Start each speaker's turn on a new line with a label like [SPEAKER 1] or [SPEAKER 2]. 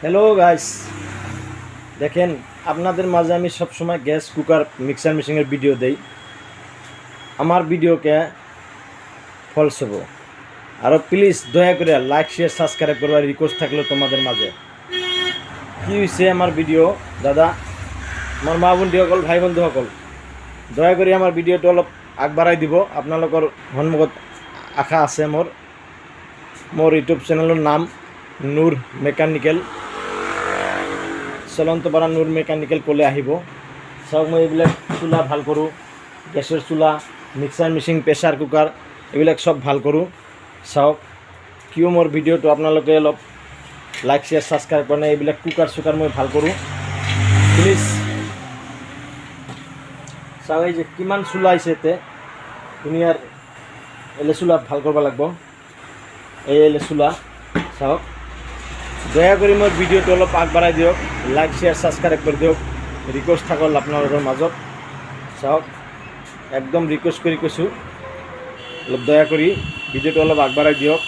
[SPEAKER 1] Hello guys, দেখেন আপনাদের মাঝে আমি সবসময় গ্যাস কুকার মিক্সার মেশিনের ভিডিও দেই। আমার ভিডিওকে ফলস হবো আরও প্লিজ দয়া করে লাইক শেয়ার সাবস্ক্রাইব করবার রিকোয়েস্ট থাকলো তোমাদের মাঝে। কী হয়েছে আমার ভিডিও দাদা, আমার মা বন্ধু সকল, ভাই বন্ধু সকল, দয়া করে আমার ভিডিওটো অলপ আগবাড়াই দিব। আপোনালোকৰ সন্মুখত আশা আছে মোৰ ইউটিউব চেনেলৰ নাম নূৰ মেকানিকেল, চলন্তপাৰা নূৰ মেকানিকেল ক'লে আহিব। চাওক, মই এইবিলাক চুলা ভাল কৰোঁ, গেছৰ চুলা, মিক্সাৰ মেচিন, প্ৰেছাৰ কুকাৰ এইবিলাক চব ভাল কৰোঁ। চাওক, কিয় মোৰ ভিডিঅ'টো আপোনালোকে অলপ লাইক শ্বেয়াৰ ছাবস্ক্ৰাইব কৰে। এইবিলাক কুকাৰ চুকাৰ মই ভাল কৰোঁ, প্লিজ চাওক। এই যে কিমান চুলা আহিছে ইয়াতে, ধুনীয়াৰ এলে চুলা ভাল কৰিব লাগিব। এই এলে চুলা চাওক, দয়া কৰি মোৰ ভিডিঅ'টো অলপ আগবঢ়াই দিয়ক, লাইক শ্বেয়াৰ ছাবস্ক্ৰাইব কৰি দিয়ক, ৰিকুৱেষ্ট থাকল আপোনালোকৰ মাজত। চাওক, একদম ৰিকুৱেষ্ট কৰি কৈছোঁ, অলপ দয়া কৰি ভিডিঅ'টো অলপ আগবঢ়াই দিয়ক।